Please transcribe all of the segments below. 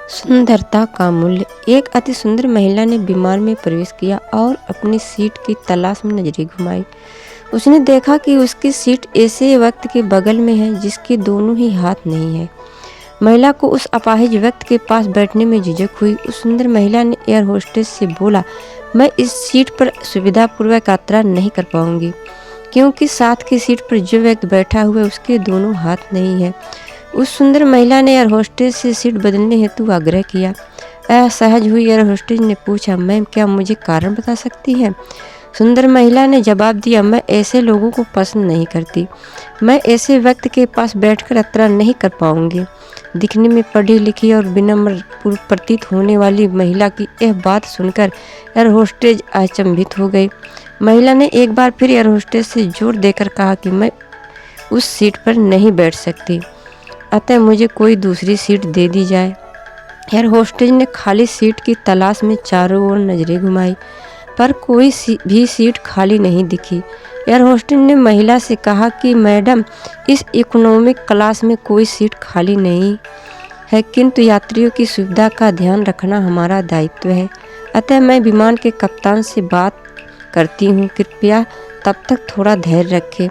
सुंदरता का मूल्य। एक अति सुंदर महिला ने विमान में प्रवेश किया और अपनी सीट की तलाश में नजरें घुमाई। उसने देखा कि उसकी सीट ऐसे व्यक्ति के बगल में है जिसके दोनों ही हाथ नहीं है। महिला को उस अपाहिज व्यक्ति के पास बैठने में झिझक हुई। उस सुंदर महिला ने एयर होस्टेस से बोला, मैं इस सीट पर सुविधापूर्वक यात्रा नहीं कर पाऊंगी, क्योंकि साथ की सीट पर जो व्यक्ति बैठा हुआ है उसके दोनों हाथ नहीं है। उस सुंदर महिला ने एयर होस्टेस से सीट बदलने हेतु आग्रह किया। असहज हुई एयर होस्टेस ने पूछा, मैम क्या मुझे कारण बता सकती हैं? सुंदर महिला ने जवाब दिया, मैं ऐसे लोगों को पसंद नहीं करती। मैं ऐसे व्यक्ति के पास बैठकर यात्रा नहीं कर पाऊंगी। दिखने में पढ़ी लिखी और विनम्र प्रतीत होने वाली महिला की यह बात सुनकर एयर होस्टेस अचंभित हो गई। महिला ने एक बार फिर एयर होस्टेस से जोर देकर कहा कि मैं उस सीट पर नहीं बैठ सकती, अतः मुझे कोई दूसरी सीट दे दी जाए। एयर होस्टेस ने खाली सीट की तलाश में चारों ओर नजरें घुमाई, पर कोई भी सीट खाली नहीं दिखी। एयर होस्टेस ने महिला से कहा कि मैडम, इस इकोनॉमिक क्लास में कोई सीट खाली नहीं है, किंतु यात्रियों की सुविधा का ध्यान रखना हमारा दायित्व है, अतः मैं विमान के कप्तान से बात करती हूँ, कृपया तब तक थोड़ा धैर्य रखें।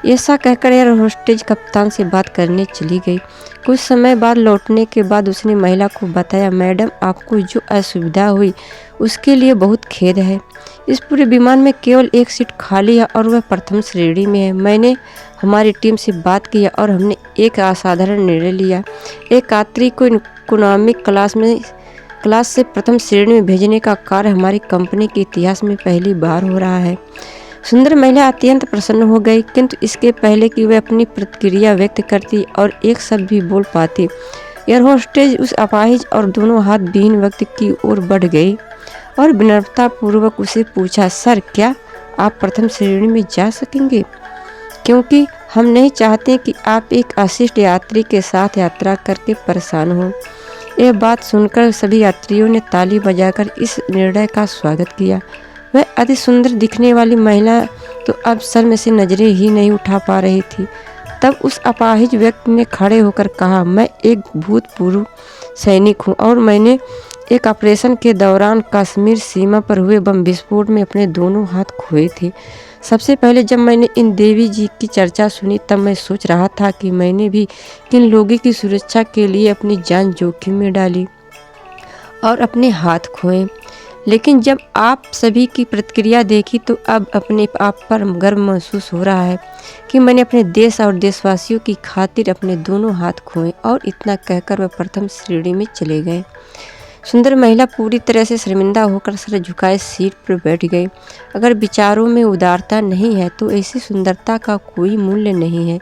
ऐसा कहकर एयर होस्टेस कप्तान से बात करने चली गई। कुछ समय बाद लौटने के बाद उसने महिला को बताया, मैडम आपको जो असुविधा हुई उसके लिए बहुत खेद है। इस पूरे विमान में केवल एक सीट खाली है और वह प्रथम श्रेणी में है। मैंने हमारी टीम से बात की और हमने एक असाधारण निर्णय लिया। एक यात्री को इकोनॉमिक क्लास से प्रथम श्रेणी में भेजने का कार्य हमारी कंपनी के इतिहास में पहली बार हो रहा है। सुंदर महिला अत्यंत प्रसन्न हो गई, किंतु इसके पहले कि वह अपनी प्रतिक्रिया व्यक्त करती और एक शब्द भी बोल पाती, एयर होस्टेस उस अपाहिज और दोनों हाथ विहीन व्यक्ति की ओर बढ़ गई और विनम्रतापूर्वक उसे पूछा, सर क्या आप प्रथम श्रेणी में जा सकेंगे? क्योंकि हम नहीं चाहते कि आप एक अशिष्ट यात्री के साथ यात्रा करके परेशान हों। यह बात सुनकर सभी यात्रियों ने ताली बजाकर इस निर्णय का स्वागत किया। वह अति सुंदर दिखने वाली महिला तो अब सर में से नजरें ही नहीं उठा पा रही थी। तब उस अपाहिज व्यक्ति ने खड़े होकर कहा, मैं एक भूतपूर्व सैनिक हूँ और मैंने एक ऑपरेशन के दौरान कश्मीर सीमा पर हुए बम विस्फोट में अपने दोनों हाथ खोए थे। सबसे पहले जब मैंने इन देवी जी की चर्चा सुनी तब मैं सोच रहा था कि मैंने भी किन लोगों की सुरक्षा के लिए अपनी जान जोखिम में डाली और अपने हाथ खोए, लेकिन जब आप सभी की प्रतिक्रिया देखी तो अब अपने आप पर गर्व महसूस हो रहा है कि मैंने अपने देश और देशवासियों की खातिर अपने दोनों हाथ खोए। और इतना कहकर वह प्रथम श्रेणी में चले गए। सुंदर महिला पूरी तरह से शर्मिंदा होकर सर झुकाए सीट पर बैठ गई। अगर विचारों में उदारता नहीं है तो ऐसी सुंदरता का कोई मूल्य नहीं है।